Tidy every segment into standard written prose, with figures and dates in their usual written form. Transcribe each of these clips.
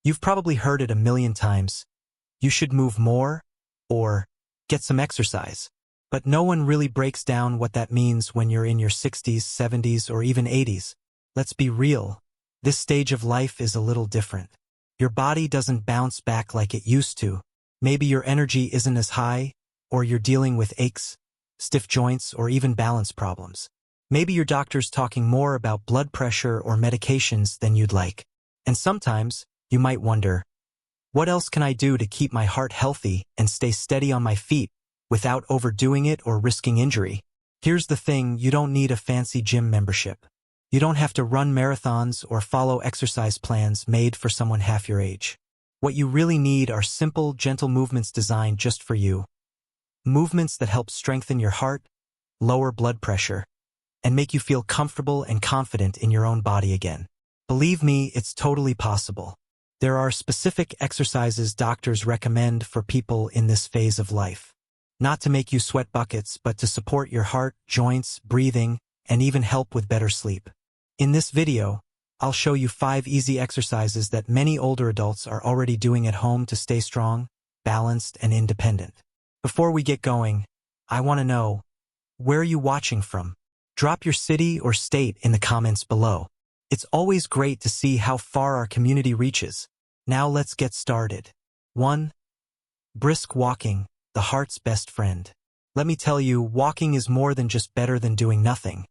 You've probably heard it a million times. You should move more, or get some exercise. But no one really breaks down what that means when you're in your 60s, 70s, or even 80s. Let's be real. This stage of life is a little different. Your body doesn't bounce back like it used to. Maybe your energy isn't as high, or you're dealing with aches, stiff joints, or even balance problems. Maybe your doctor's talking more about blood pressure or medications than you'd like. And sometimes, you might wonder, what else can I do to keep my heart healthy and stay steady on my feet without overdoing it or risking injury? Here's the thing, you don't need a fancy gym membership. You don't have to run marathons or follow exercise plans made for someone half your age. What you really need are simple, gentle movements designed just for you. Movements that help strengthen your heart, lower blood pressure, and make you feel comfortable and confident in your own body again. Believe me, it's totally possible. There are specific exercises doctors recommend for people in this phase of life. Not to make you sweat buckets, but to support your heart, joints, breathing, and even help with better sleep. In this video, I'll show you 5 easy exercises that many older adults are already doing at home to stay strong, balanced, and independent. Before we get going, I want to know, where are you watching from? Drop your city or state in the comments below. It's always great to see how far our community reaches. Now let's get started. 1. Brisk walking, the heart's best friend. Let me tell you, walking is more than just better than doing nothing.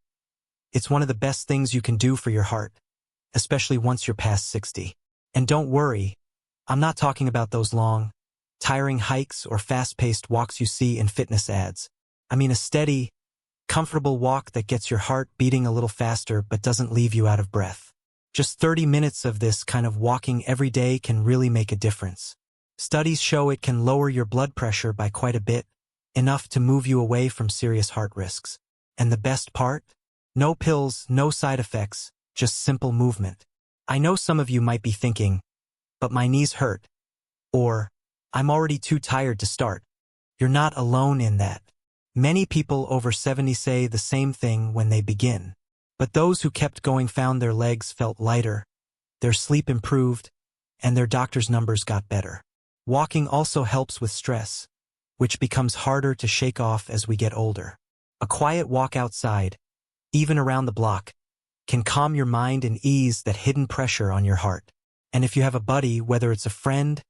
It's one of the best things you can do for your heart, especially once you're past 60. And don't worry, I'm not talking about those long, tiring hikes or fast-paced walks you see in fitness ads. I mean a steady, comfortable walk that gets your heart beating a little faster but doesn't leave you out of breath. Just 30 minutes of this kind of walking every day can really make a difference. Studies show it can lower your blood pressure by quite a bit, enough to move you away from serious heart risks. And the best part? No pills, no side effects, just simple movement. I know some of you might be thinking, but my knees hurt, or I'm already too tired to start. You're not alone in that. Many people over 70 say the same thing when they begin. But those who kept going found their legs felt lighter, their sleep improved, and their doctor's numbers got better. Walking also helps with stress, which becomes harder to shake off as we get older. A quiet walk outside, even around the block, can calm your mind and ease that hidden pressure on your heart. And if you have a buddy, whether it's a friend,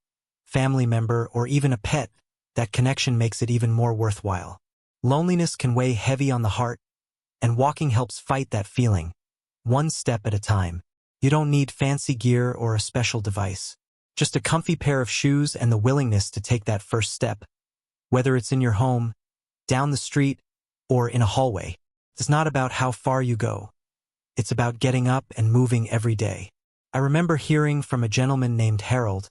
family member, or even a pet, that connection makes it even more worthwhile. Loneliness can weigh heavy on the heart, and walking helps fight that feeling, one step at a time. You don't need fancy gear or a special device. Just a comfy pair of shoes and the willingness to take that first step. Whether it's in your home, down the street, or in a hallway. It's not about how far you go. It's about getting up and moving every day. I remember hearing from a gentleman named Harold,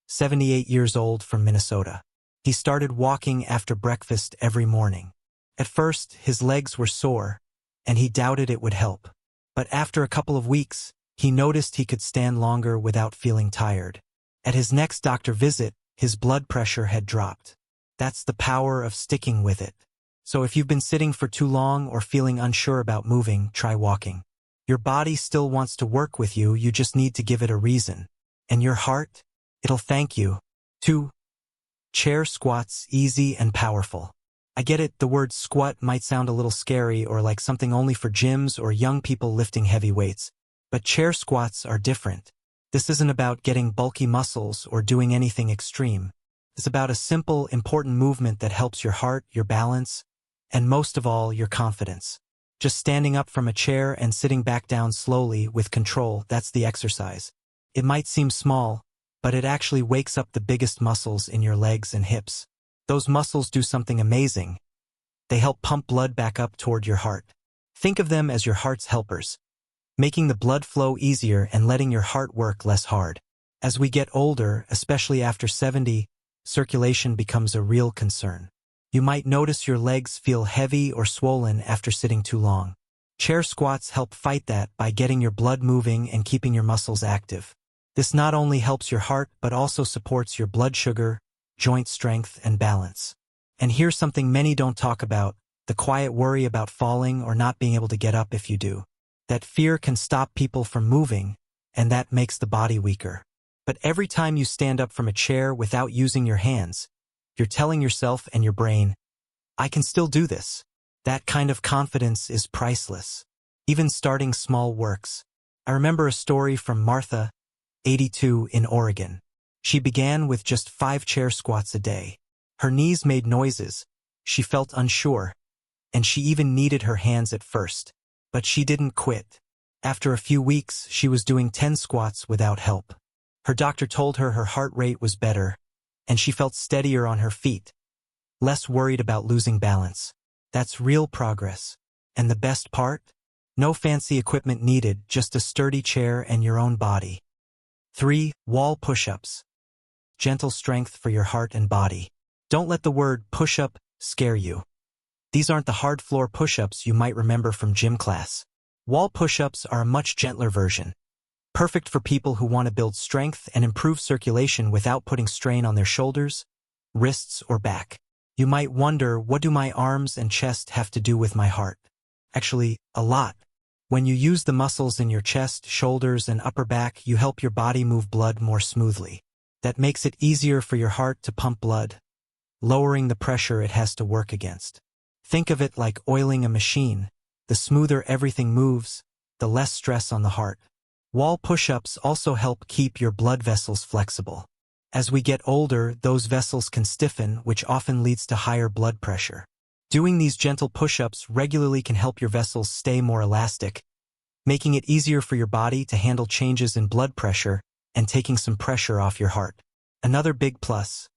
78 years old, from Minnesota. He started walking after breakfast every morning. At first, his legs were sore, and he doubted it would help. But after a couple of weeks, he noticed he could stand longer without feeling tired. At his next doctor visit, his blood pressure had dropped. That's the power of sticking with it. So if you've been sitting for too long or feeling unsure about moving, try walking. Your body still wants to work with you, you just need to give it a reason. And your heart? It'll thank you. 2. Chair squats, easy and powerful. I get it, the word squat might sound a little scary or like something only for gyms or young people lifting heavy weights. But chair squats are different. This isn't about getting bulky muscles or doing anything extreme. It's about a simple, important movement that helps your heart, your balance, and most of all, your confidence. Just standing up from a chair and sitting back down slowly with control, that's the exercise. It might seem small, but it actually wakes up the biggest muscles in your legs and hips. Those muscles do something amazing. They help pump blood back up toward your heart. Think of them as your heart's helpers, making the blood flow easier and letting your heart work less hard. As we get older, especially after 70, circulation becomes a real concern. You might notice your legs feel heavy or swollen after sitting too long. Chair squats help fight that by getting your blood moving and keeping your muscles active. This not only helps your heart but also supports your blood sugar, joint strength, and balance. And here's something many don't talk about, the quiet worry about falling or not being able to get up if you do. That fear can stop people from moving, and that makes the body weaker. But every time you stand up from a chair without using your hands, you're telling yourself and your brain, I can still do this. That kind of confidence is priceless. Even starting small works. I remember a story from Martha, 82, in Oregon. She began with just 5 chair squats a day. Her knees made noises, she felt unsure, and she even needed her hands at first. But she didn't quit. After a few weeks, she was doing 10 squats without help. Her doctor told her heart rate was better, and she felt steadier on her feet, less worried about losing balance. That's real progress. And the best part? No fancy equipment needed, just a sturdy chair and your own body. 3. Wall push-ups. Gentle strength for your heart and body. Don't let the word push-up scare you. These aren't the hard floor push-ups you might remember from gym class. Wall push-ups are a much gentler version. Perfect for people who want to build strength and improve circulation without putting strain on their shoulders, wrists, or back. You might wonder, what do my arms and chest have to do with my heart? Actually, a lot. When you use the muscles in your chest, shoulders, and upper back, you help your body move blood more smoothly. That makes it easier for your heart to pump blood, lowering the pressure it has to work against. Think of it like oiling a machine. The smoother everything moves, the less stress on the heart. Wall push-ups also help keep your blood vessels flexible. As we get older, those vessels can stiffen, which often leads to higher blood pressure. Doing these gentle push-ups regularly can help your vessels stay more elastic, making it easier for your body to handle changes in blood pressure and taking some pressure off your heart. Another big plus: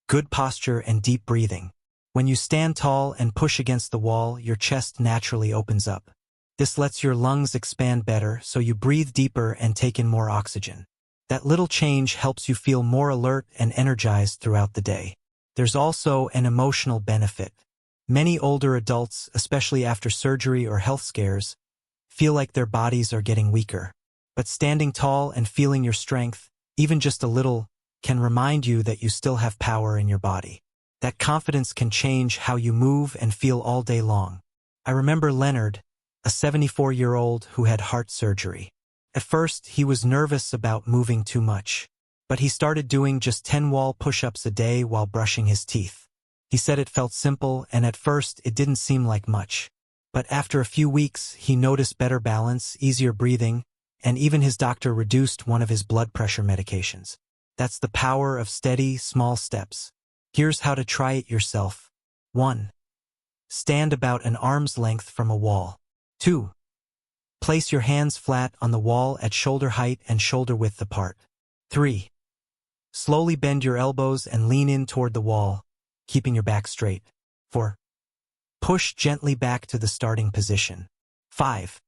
good posture and deep breathing. When you stand tall and push against the wall, your chest naturally opens up. This lets your lungs expand better, so you breathe deeper and take in more oxygen. That little change helps you feel more alert and energized throughout the day. There's also an emotional benefit. Many older adults, especially after surgery or health scares, feel like their bodies are getting weaker. But standing tall and feeling your strength, even just a little, can remind you that you still have power in your body. That confidence can change how you move and feel all day long. I remember Leonard, a 74-year-old who had heart surgery. At first, he was nervous about moving too much, but he started doing just 10 wall push-ups a day while brushing his teeth. He said it felt simple, and at first it didn't seem like much. But after a few weeks, he noticed better balance, easier breathing, and even his doctor reduced one of his blood pressure medications. That's the power of steady, small steps. Here's how to try it yourself. 1. Stand about an arm's length from a wall. 2. Place your hands flat on the wall at shoulder height and shoulder width apart. 3. Slowly bend your elbows and lean in toward the wall, keeping your back straight. 4. Push gently back to the starting position. 5.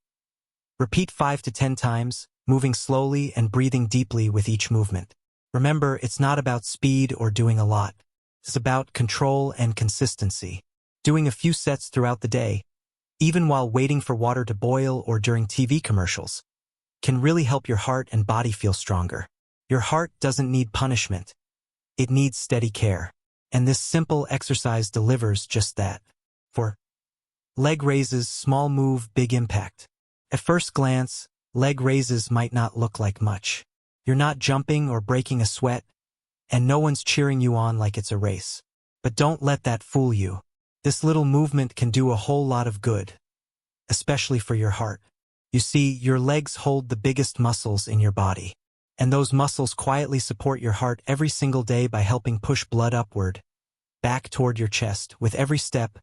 Repeat 5 to 10 times, moving slowly and breathing deeply with each movement. Remember, it's not about speed or doing a lot. It's about control and consistency. Doing a few sets throughout the day, even while waiting for water to boil or during TV commercials, can really help your heart and body feel stronger. Your heart doesn't need punishment. It needs steady care. And this simple exercise delivers just that. 4. Leg raises, small move, big impact. At first glance, leg raises might not look like much. You're not jumping or breaking a sweat, and no one's cheering you on like it's a race. But don't let that fool you. This little movement can do a whole lot of good, especially for your heart. You see, your legs hold the biggest muscles in your body, and those muscles quietly support your heart every single day by helping push blood upward, back toward your chest with every step,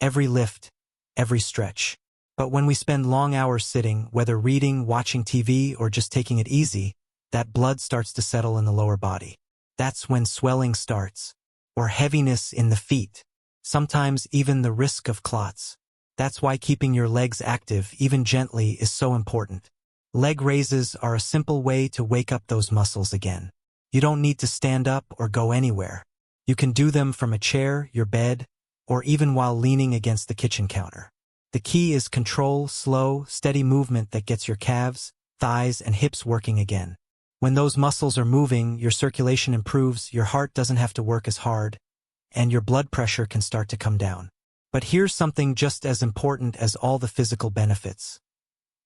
every lift, every stretch. But when we spend long hours sitting, whether reading, watching TV, or just taking it easy, that blood starts to settle in the lower body. That's when swelling starts, or heaviness in the feet, sometimes even the risk of clots. That's why keeping your legs active, even gently, is so important. Leg raises are a simple way to wake up those muscles again. You don't need to stand up or go anywhere. You can do them from a chair, your bed, or even while leaning against the kitchen counter. The key is control, slow, steady movement that gets your calves, thighs, and hips working again. When those muscles are moving, your circulation improves, your heart doesn't have to work as hard, and your blood pressure can start to come down. But here's something just as important as all the physical benefits: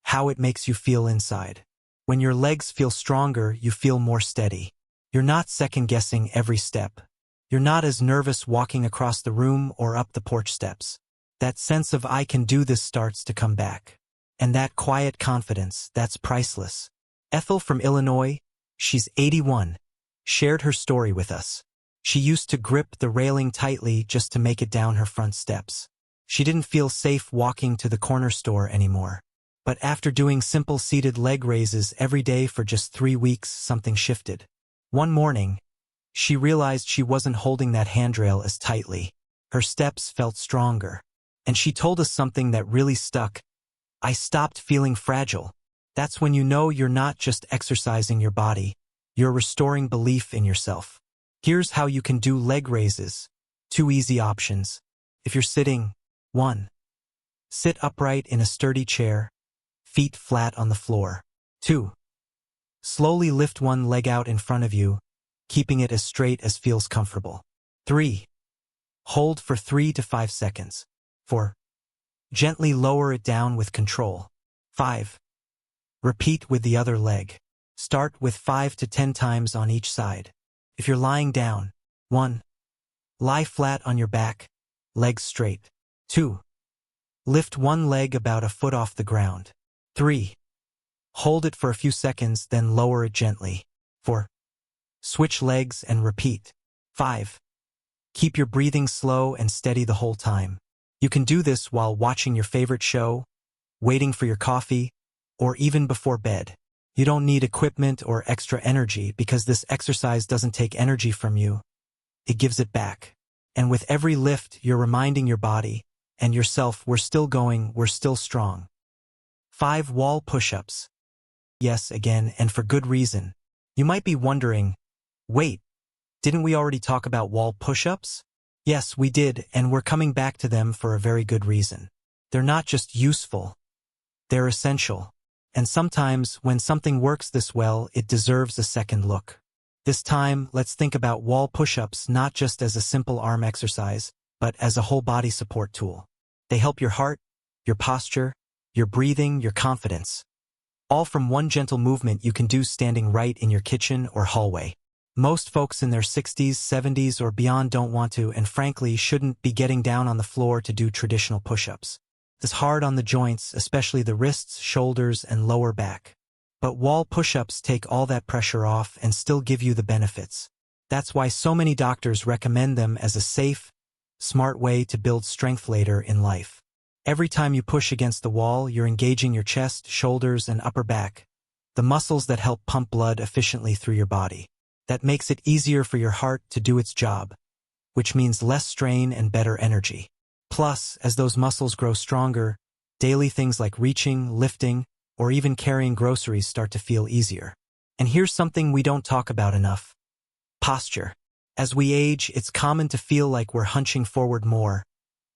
how it makes you feel inside. When your legs feel stronger, you feel more steady. You're not second-guessing every step. You're not as nervous walking across the room or up the porch steps. That sense of I can do this starts to come back. And that quiet confidence, that's priceless. Ethel from Illinois, she's 81, shared her story with us. She used to grip the railing tightly just to make it down her front steps. She didn't feel safe walking to the corner store anymore. But after doing simple seated leg raises every day for just 3 weeks, something shifted. One morning, she realized she wasn't holding that handrail as tightly. Her steps felt stronger. And she told us something that really stuck. I stopped feeling fragile. That's when you know you're not just exercising your body, you're restoring belief in yourself. Here's how you can do leg raises. 2 easy options. If you're sitting, 1. Sit upright in a sturdy chair, feet flat on the floor. 2. Slowly lift one leg out in front of you, keeping it as straight as feels comfortable. 3. Hold for 3 to 5 seconds. 4. Gently lower it down with control. 5. Repeat with the other leg. Start with 5 to 10 times on each side. If you're lying down, 1. Lie flat on your back, legs straight. 2. Lift one leg about a foot off the ground. 3. Hold it for a few seconds, then lower it gently. 4. Switch legs and repeat. 5. Keep your breathing slow and steady the whole time. You can do this while watching your favorite show, waiting for your coffee, or even before bed. You don't need equipment or extra energy because this exercise doesn't take energy from you. It gives it back. And with every lift, you're reminding your body and yourself we're still going, we're still strong. 5 wall push-ups. Yes, again, and for good reason. You might be wondering, wait, didn't we already talk about wall push-ups? Yes, we did, and we're coming back to them for a very good reason. They're not just useful, they're essential. And sometimes, when something works this well, it deserves a second look. This time, let's think about wall push-ups not just as a simple arm exercise, but as a whole body support tool. They help your heart, your posture, your breathing, your confidence. All from one gentle movement you can do standing right in your kitchen or hallway. Most folks in their 60s, 70s, or beyond don't want to, and frankly shouldn't be getting down on the floor to do traditional push-ups. It's hard on the joints, especially the wrists, shoulders, and lower back. But wall push-ups take all that pressure off and still give you the benefits. That's why so many doctors recommend them as a safe, smart way to build strength later in life. Every time you push against the wall, you're engaging your chest, shoulders, and upper back, the muscles that help pump blood efficiently through your body. That makes it easier for your heart to do its job, which means less strain and better energy. Plus, as those muscles grow stronger, daily things like reaching, lifting, or even carrying groceries start to feel easier. And here's something we don't talk about enough: posture. As we age, it's common to feel like we're hunching forward more,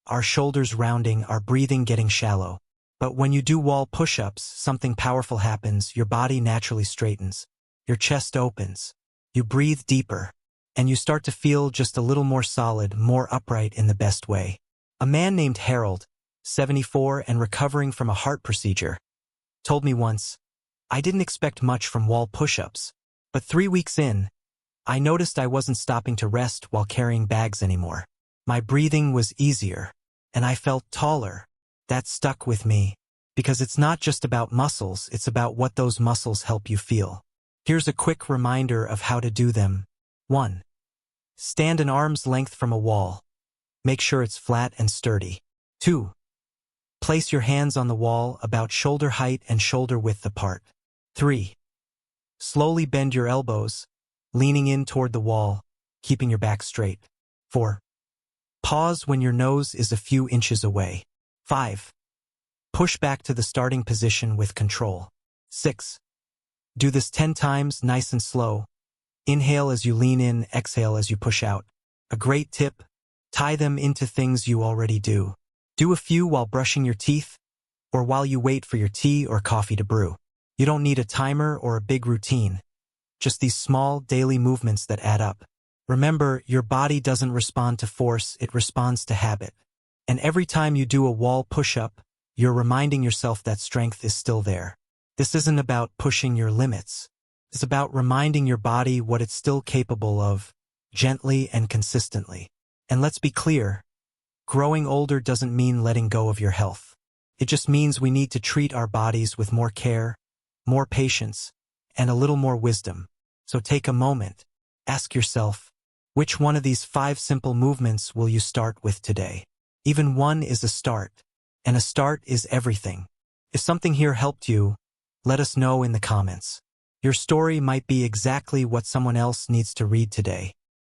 our shoulders rounding, our breathing getting shallow. But when you do wall push-ups, something powerful happens. Your body naturally straightens. Your chest opens. You breathe deeper. And you start to feel just a little more solid, more upright in the best way. A man named Harold, 74 and recovering from a heart procedure, told me once, I didn't expect much from wall push-ups, but 3 weeks in, I noticed I wasn't stopping to rest while carrying bags anymore. My breathing was easier, and I felt taller. That stuck with me, because it's not just about muscles, it's about what those muscles help you feel. Here's a quick reminder of how to do them. 1. Stand an arm's length from a wall. Make sure it's flat and sturdy. 2. Place your hands on the wall about shoulder height and shoulder width apart. 3. Slowly bend your elbows, leaning in toward the wall, keeping your back straight. 4. Pause when your nose is a few inches away. 5. Push back to the starting position with control. 6. Do this 10 times, nice and slow. Inhale as you lean in, exhale as you push out. A great tip: tie them into things you already do. Do a few while brushing your teeth, or while you wait for your tea or coffee to brew. You don't need a timer or a big routine. Just these small, daily movements that add up. Remember, your body doesn't respond to force, it responds to habit. And every time you do a wall push-up, you're reminding yourself that strength is still there. This isn't about pushing your limits. It's about reminding your body what it's still capable of, gently and consistently. And let's be clear, growing older doesn't mean letting go of your health. It just means we need to treat our bodies with more care, more patience, and a little more wisdom. So take a moment, ask yourself, which one of these 5 simple movements will you start with today? Even one is a start, and a start is everything. If something here helped you, let us know in the comments. Your story might be exactly what someone else needs to read today.